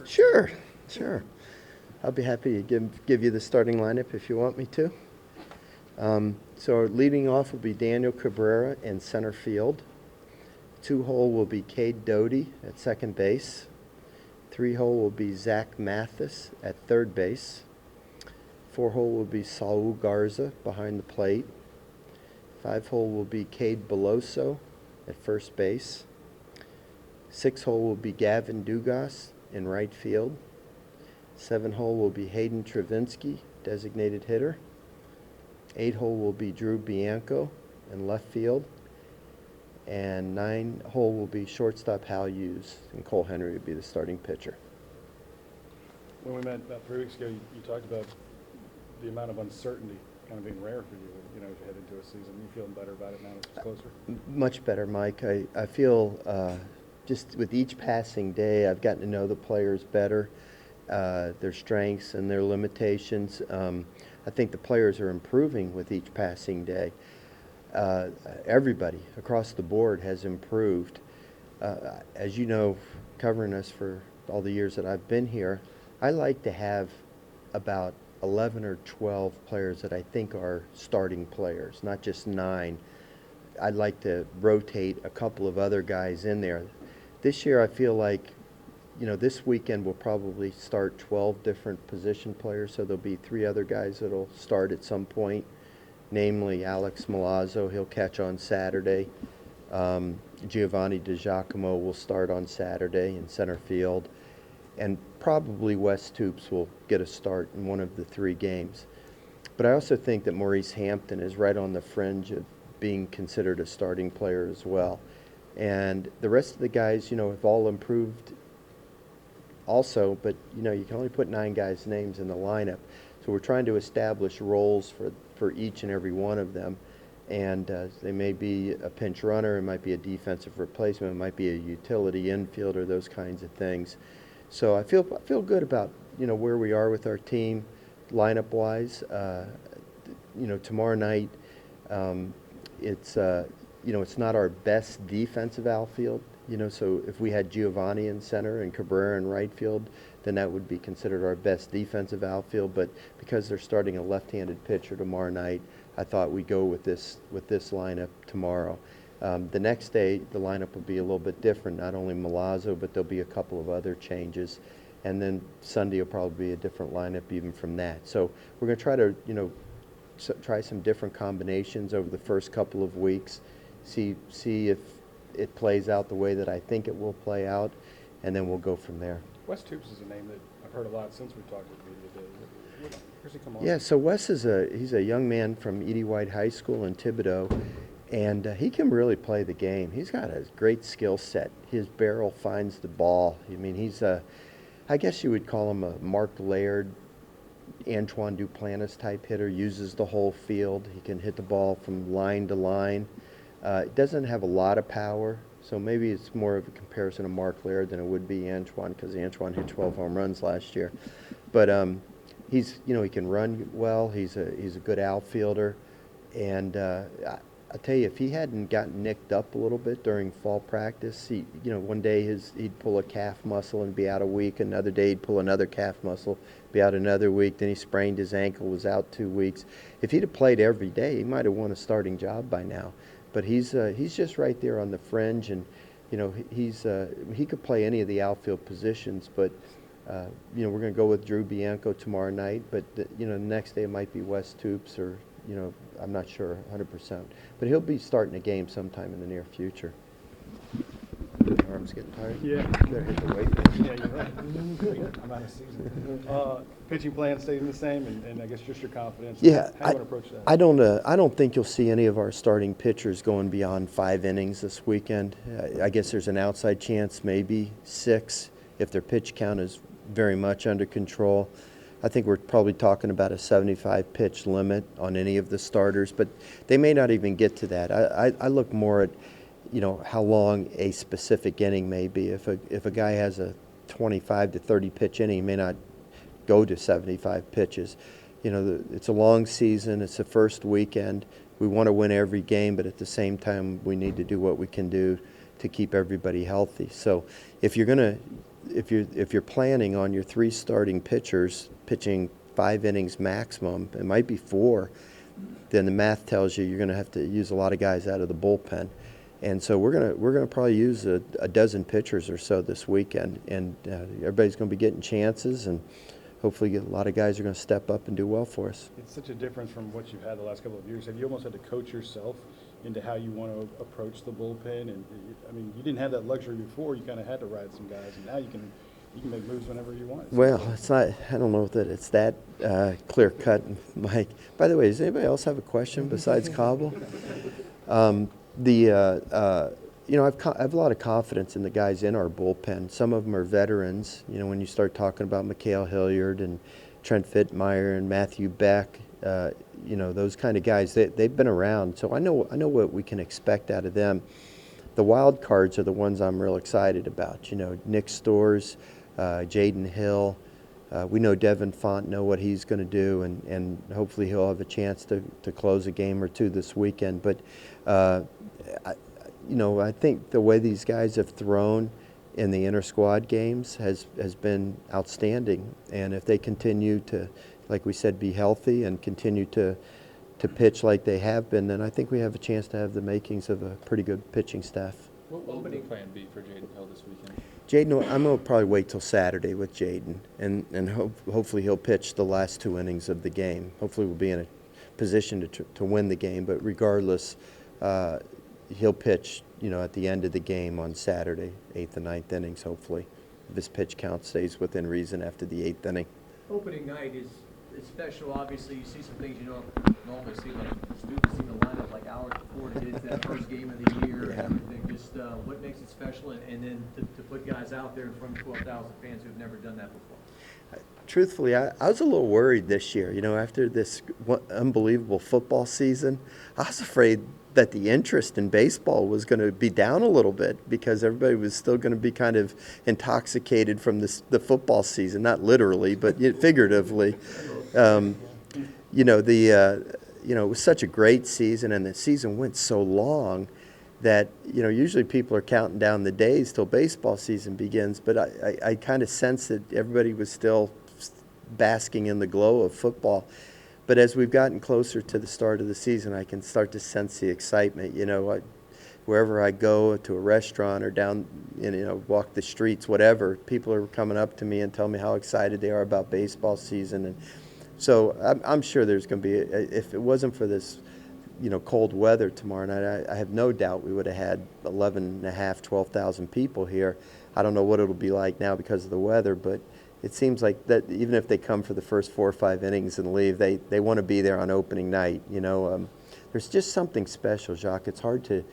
Sure, sure. I'll be happy to give you the starting lineup if you want me to. So our leading off will be Daniel Cabrera in center field. 2-hole will be Cade Doty at second base. 3-hole will be Zach Mathis at third base. 4-hole will be Saul Garza behind the plate. 5-hole will be Cade Beloso at first base. 6-hole will be Gavin Dugas in right field. 7-hole will be Hayden Travinsky, designated hitter. 8-hole will be Drew Bianco in left field. And 9-hole will be shortstop Hal Hughes, and Cole Henry will be the starting pitcher. When we met about 3 weeks ago, you talked about the amount of uncertainty kind of being rare for you, as you head into a season. You feeling better about it now that it's closer? Much better, Mike. I feel just with each passing day, I've gotten to know the players better, their strengths and their limitations. I think the players are improving with each passing day. Everybody across the board has improved. As you know, covering us for all the years that I've been here, I like to have about 11 or 12 players that I think are starting players, not just 9. I'd like to rotate a couple of other guys in there. This year I feel like, this weekend we'll probably start 12 different position players, so there'll be 3 other guys that'll start at some point, namely Alex Milazzo, he'll catch on Saturday. Giovanni DiGiacomo will start on Saturday in center field. And probably Wes Toops will get a start in one of the 3 games. But I also think that Maurice Hampton is right on the fringe of being considered a starting player as well. And the rest of the guys, have all improved also, but, you can only put 9 guys' names in the lineup. So we're trying to establish roles for each and every one of them. And they may be a pinch runner, it might be a defensive replacement, it might be a utility infielder, those kinds of things. So I feel good about, where we are with our team lineup-wise. Tomorrow night, it's not our best defensive outfield. So if we had Giovanni in center and Cabrera in right field, then that would be considered our best defensive outfield. But because they're starting a left-handed pitcher tomorrow night, I thought we'd go with this lineup tomorrow. The next day, the lineup will be a little bit different. Not only Milazzo, but there'll be a couple of other changes. And then Sunday will probably be a different lineup even from that. So we're going to try to, try some different combinations over the first couple of weeks, see if it plays out the way that I think it will play out, and then we'll go from there. Wes Toops is a name that I've heard a lot since we talked with you today. Where's he come on? Yeah, so Wes he's a young man from Edie White High School in Thibodaux. And he can really play the game. He's got a great skill set. His barrel finds the ball. I mean, he's I guess you would call him a Mark Laird, Antoine Duplantis type hitter, uses the whole field. He can hit the ball from line to line. It doesn't have a lot of power, so maybe it's more of a comparison to Mark Laird than it would be Antoine, because Antoine hit 12 home runs last year. But he's, he can run well. He's a good outfielder. And I'll tell you, if he hadn't gotten nicked up a little bit during fall practice, one day he'd pull a calf muscle and be out a week. Another day he'd pull another calf muscle, be out another week. Then he sprained his ankle, was out 2 weeks. If he'd have played every day, he might have won a starting job by now. But he's just right there on the fringe, and he could play any of the outfield positions. But we're going to go with Drew Bianco tomorrow night. But the next day it might be Wes Toops or. I'm not sure 100%. But he'll be starting a game sometime in the near future. Your arm's getting tired? Yeah. Better hit the weight bench. Yeah, you're right. I'm out of season. Pitching plan staying the same, and I guess just your confidence. Yeah, How you want to approach that? I don't think you'll see any of our starting pitchers going beyond 5 innings this weekend. I guess there's an outside chance, maybe 6, if their pitch count is very much under control. I think we're probably talking about a 75 pitch limit on any of the starters, but they may not even get to that. I look more at, how long a specific inning may be. If a guy has a 25 to 30 pitch inning, he may not go to 75 pitches. It's a long season. It's the first weekend. We want to win every game, but at the same time, we need to do what we can do to keep everybody healthy. So if you're going to if you're planning on your 3 starting pitchers pitching 5 innings maximum, it might be 4, then the math tells you you're going to have to use a lot of guys out of the bullpen. And so we're gonna probably use a dozen pitchers or so this weekend, and everybody's going to be getting chances, and hopefully a lot of guys are going to step up and do well for us. It's such a difference from what you've had the last couple of years. Have you almost had to coach yourself into how you want to approach the bullpen? And I mean, you didn't have that luxury before. You kind of had to ride some guys, and now you can make moves whenever you want. Well, it's not. I don't know that it's that clear cut, Mike. By the way, does anybody else have a question besides Cobble? You know, I have a lot of confidence in the guys in our bullpen. Some of them are veterans. You know, when you start talking about Mikhail Hilliard and Trent Fittmeyer and Matthew Beck, you know, those kind of guys, they've been around. So I know what we can expect out of them. The wild cards are the ones I'm real excited about. You know, Nick Storrs, Jaden Hill. We know Devin Font, know what he's going to do, and hopefully he'll have a chance to close a game or two this weekend. But you know, I think the way these guys have thrown in the inter-squad games has been outstanding. And if they continue to, like we said, be healthy and continue to pitch like they have been, then I think we have a chance to have the makings of a pretty good pitching staff. What will the plan be for Jaden Hill this weekend? Jaden, I'm going to probably wait till Saturday with Jaden, and hopefully he'll pitch the last 2 innings of the game. Hopefully we'll be in a position to win the game, but regardless, he'll pitch, you know, at the end of the game on Saturday, 8th and 9th innings, hopefully. If his pitch count stays within reason after the 8th inning. Opening night is special. Obviously, you see some things you don't normally see, like students seem to line up like hours before to get into that first game of the year and everything. Just what makes it special, and then to put guys out there in front of 12,000 fans who have never done that before. Truthfully, I was a little worried this year. You know, after this unbelievable football season, I was afraid that the interest in baseball was going to be down a little bit because everybody was still going to be kind of intoxicated from the football season, not literally, but figuratively. You know, you know, it was such a great season, and the season went so long that, you know, usually people are counting down the days till baseball season begins, but I kind of sensed that everybody was still basking in the glow of football. But as we've gotten closer to the start of the season, I can start to sense the excitement. You know, wherever I go, to a restaurant or down, you know, walk the streets, whatever, people are coming up to me and telling me how excited they are about baseball season. And so I'm sure there's going to be, if it wasn't for this, you know, cold weather tomorrow night, I have no doubt we would have had 11,500, 12,000 people here. I don't know what it'll be like now because of the weather, but it seems like that even if they come for the first 4 or 5 innings and leave, they want to be there on opening night. You know, there's just something special, Jacques. It's hard to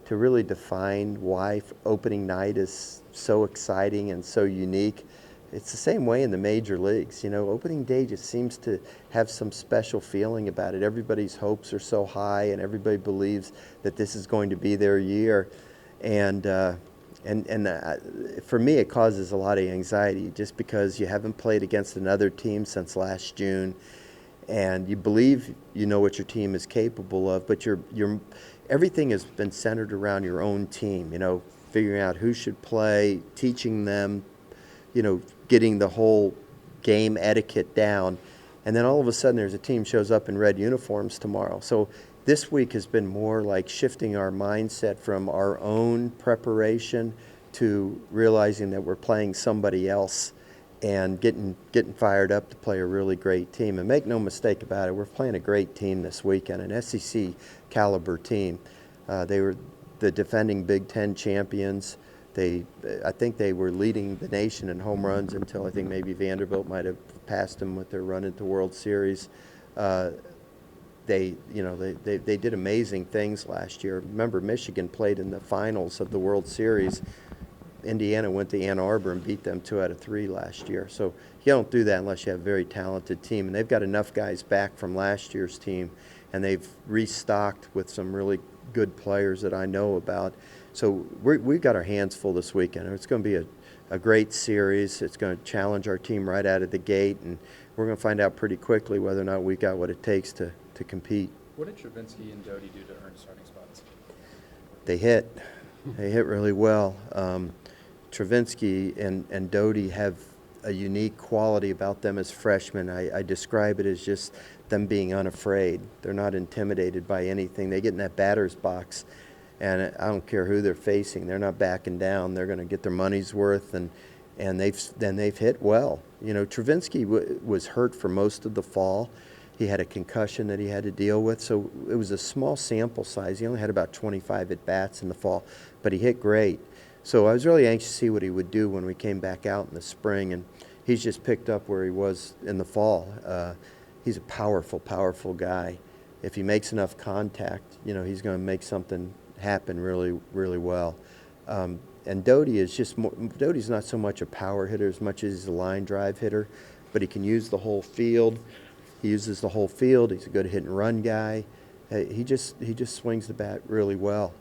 really define why opening night is so exciting and so unique. It's the same way in the major leagues. You know, opening day just seems to have some special feeling about it. Everybody's hopes are so high, and everybody believes that this is going to be their year. And for me, it causes a lot of anxiety just because you haven't played against another team since last June, and you believe you know what your team is capable of, but everything has been centered around your own team. You know, figuring out who should play, teaching them, you know, getting the whole game etiquette down, and then all of a sudden there's a team shows up in red uniforms tomorrow. So this week has been more like shifting our mindset from our own preparation to realizing that we're playing somebody else and getting fired up to play a really great team. And make no mistake about it, we're playing a great team this weekend, an SEC caliber team. They were the defending Big Ten champions. I think they were leading the nation in home runs until I think maybe Vanderbilt might have passed them with their run into World Series. They did amazing things last year. Remember, Michigan played in the finals of the World Series. Indiana went to Ann Arbor and beat them 2 out of 3 last year. So you don't do that unless you have a very talented team. And they've got enough guys back from last year's team, and they've restocked with some really good players that I know about. So we've got our hands full this weekend. It's going to be a great series. It's going to challenge our team right out of the gate, and we're going to find out pretty quickly whether or not we got what it takes to compete. What did Travinsky and Doty do to earn starting spots? They hit really well. Travinsky and Doty have a unique quality about them as freshmen. I describe it as just them being unafraid. They're not intimidated by anything. They get in that batter's box, and I don't care who they're facing. They're not backing down. They're going to get their money's worth, and they've hit well. You know, Travinsky was hurt for most of the fall. He had a concussion that he had to deal with, so it was a small sample size. He only had about 25 at-bats in the fall, but he hit great. So I was really anxious to see what he would do when we came back out in the spring, and he's just picked up where he was in the fall. He's a powerful, powerful guy. If he makes enough contact, you know, he's going to make something happen really, really well. And Doty is just more, Doty's not so much a power hitter as much as he's a line drive hitter, but he can use the whole field. He uses the whole field. He's a good hit and run guy. He just swings the bat really well.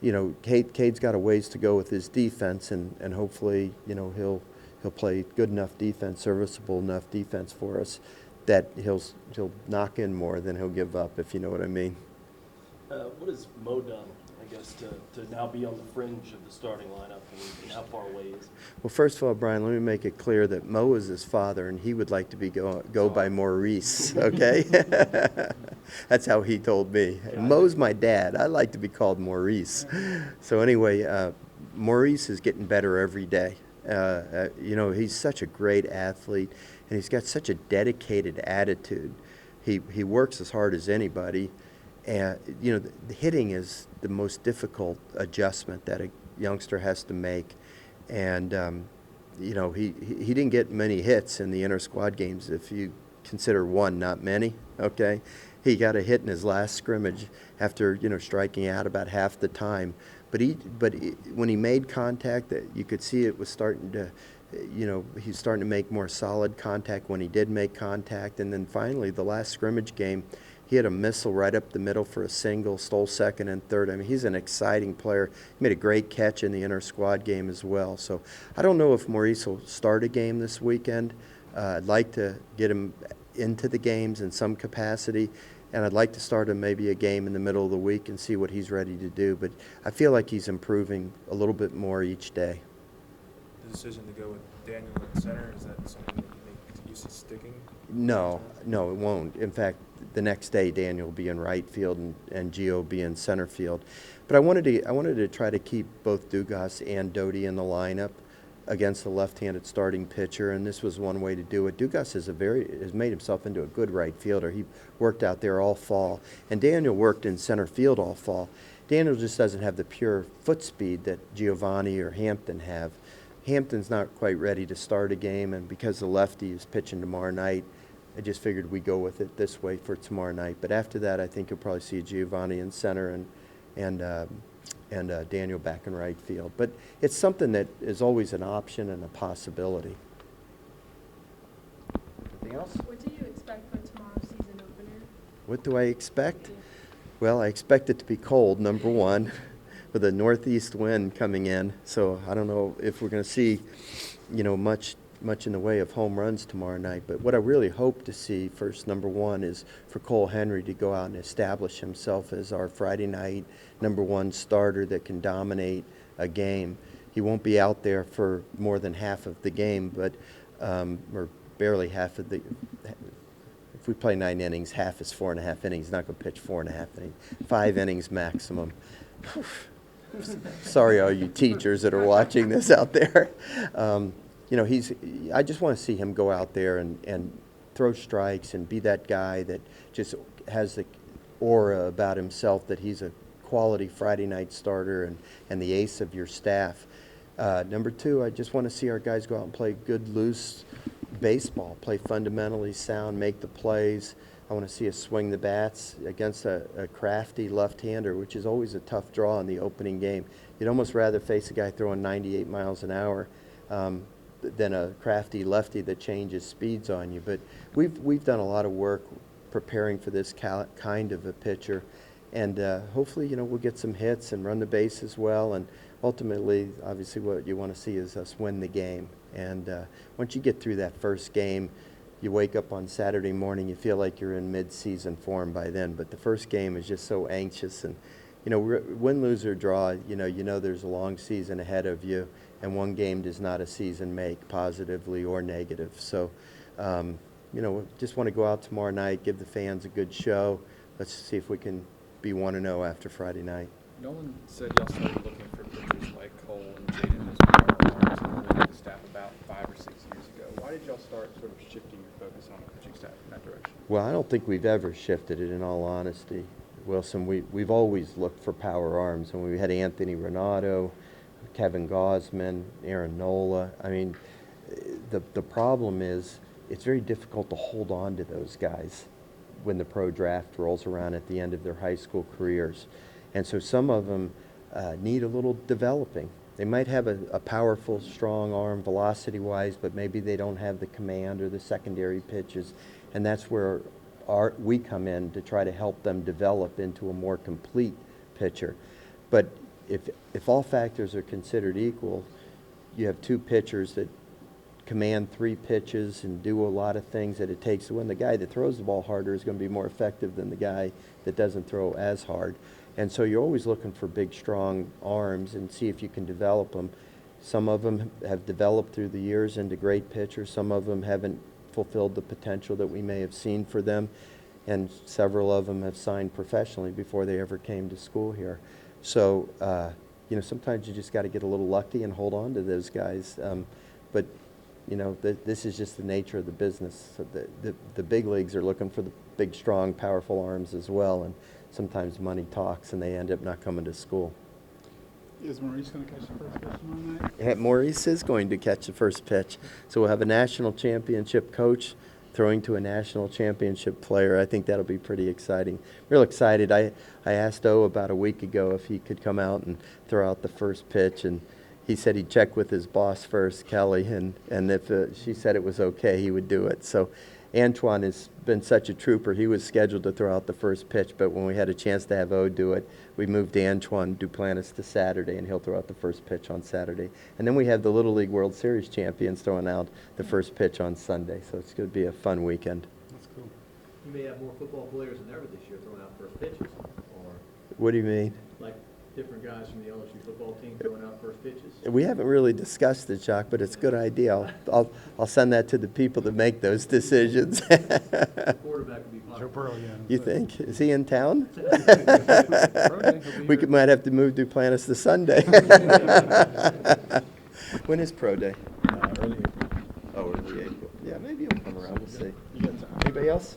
You know, Cade's got a ways to go with his defense, and hopefully, you know, he'll play good enough defense, serviceable enough defense for us that he'll knock in more than he'll give up, if you know what I mean. What has Mo done, I guess, to now be on the fringe of the starting lineup, and how far away is he? Well, first of all, Brian, let me make it clear that Mo is his father, and he would like to be go by Maurice, okay? That's how he told me. Mo's my dad. I like to be called Maurice. So anyway, Maurice is getting better every day. You know, he's such a great athlete, and he's got such a dedicated attitude. He works as hard as anybody. And, you know, the hitting is the most difficult adjustment that a youngster has to make. And, you know, he didn't get many hits in the inter-squad games, if you consider one, not many, okay? He got a hit in his last scrimmage after, you know, striking out about half the time. But when he made contact, that you could see it was starting to, you know, he's starting to make more solid contact when he did make contact. And then finally, the last scrimmage game, he had a missile right up the middle for a single, stole second and third. I mean, he's an exciting player. He made a great catch in the inter-squad game as well. So I don't know if Maurice will start a game this weekend. I'd like to get him into the games in some capacity, and I'd like to start him maybe a game in the middle of the week and see what he's ready to do. But I feel like he's improving a little bit more each day. The decision to go with Daniel at center, is that something that you make use of sticking? No, it won't. In fact, the next day Daniel will be in right field and Gio will be in center field. But I wanted to try to keep both Dugas and Doty in the lineup against the left-handed starting pitcher, and this was one way to do it. Dugas has made himself into a good right fielder. He worked out there all fall, and Daniel worked in center field all fall. Daniel just doesn't have the pure foot speed that Giovanni or Hampton have. Hampton's not quite ready to start a game, and because the lefty is pitching tomorrow night, I just figured we'd go with it this way for tomorrow night. But after that, I think you'll probably see Giovanni in center and Daniel back in right field. But it's something that is always an option and a possibility. Anything else? What do you expect for tomorrow's season opener? What do I expect? Well, I expect it to be cold, number one, with a northeast wind coming in. So I don't know if we're going to see, you know, much in the way of home runs tomorrow night. But what I really hope to see first, number one, is for Cole Henry to go out and establish himself as our Friday night number one starter that can dominate a game. He won't be out there for more than half of the game, but or barely half of the. If we play 9 innings, half is 4.5 innings. He's not going to pitch 4.5 innings. 5 innings maximum. Sorry, all you teachers that are watching this out there. You know, I just want to see him go out there and throw strikes and be that guy that just has the aura about himself that he's a quality Friday night starter and the ace of your staff. Number two, I just want to see our guys go out and play good, loose baseball, play fundamentally sound, make the plays. I want to see us swing the bats against a crafty left-hander, which is always a tough draw in the opening game. You'd almost rather face a guy throwing 98 miles an hour than a crafty lefty that changes speeds on you. But we've done a lot of work preparing for this kind of a pitcher, and hopefully, you know, we'll get some hits and run the bases well, and ultimately, obviously, what you want to see is us win the game. And once you get through that first game, you wake up on Saturday morning, you feel like you're in mid-season form by then. But the first game is just so anxious, and win, lose, or draw, you know there's a long season ahead of you, and one game does not a season make, positively or negative. So, just want to go out tomorrow night, give the fans a good show. Let's see if we can be 1-0 after Friday night. Nolan said y'all started looking for pitchers like Cole and Jaden as power arms and only had the staff about 5 or 6 years ago. Why did y'all start sort of shifting your focus on the pitching staff in that direction? Well, I don't think we've ever shifted it, in all honesty, Wilson. We've always looked for power arms, and we had Anthony Renato, Kevin Gosman, Aaron Nola. I mean, the problem is it's very difficult to hold on to those guys when the pro draft rolls around at the end of their high school careers. And so some of them need a little developing. They might have a powerful, strong arm velocity-wise, but maybe they don't have the command or the secondary pitches. And that's where we come in to try to help them develop into a more complete pitcher. But if all factors are considered equal, you have two pitchers that command 3 pitches and do a lot of things that it takes to win. The guy that throws the ball harder is going to be more effective than the guy that doesn't throw as hard. And so you're always looking for big, strong arms and see if you can develop them. Some of them have developed through the years into great pitchers. Some of them haven't fulfilled the potential that we may have seen for them. And several of them have signed professionally before they ever came to school here. So, sometimes you just got to get a little lucky and hold on to those guys. But this is just the nature of the business. So the big leagues are looking for the big, strong, powerful arms as well. And sometimes money talks, and they end up not coming to school. Is Maurice going to catch the first pitch tomorrow night? Yeah, Maurice is going to catch the first pitch. So we'll have a national championship coach throwing to a national championship player. I think that'll be pretty exciting. Real excited. I asked O about a week ago if he could come out and throw out the first pitch, and he said he'd check with his boss first, Kelly, and if she said it was okay, he would do it. So Antoine has been such a trooper. He was scheduled to throw out the first pitch, but when we had a chance to have O do it, we moved Antoine Duplantis to Saturday, and he'll throw out the first pitch on Saturday. And then we have the Little League World Series champions throwing out the first pitch on Sunday, so it's going to be a fun weekend. That's cool. You may have more football players than ever this year throwing out first pitches, or What do you mean? like different guys from the LSU football team throwing out first pitches. We haven't really discussed it, Jacques, but it's a good idea. I'll send that to the people that make those decisions. Quarterback would be Joe popular. Burrow, yeah. You think? Is he in town? Pro day, he'll be here. Might have to move Duplantis to Sunday. When is pro day? Early April. Oh, early April. Yeah, maybe he'll come around. We'll see. You got time. Anybody else?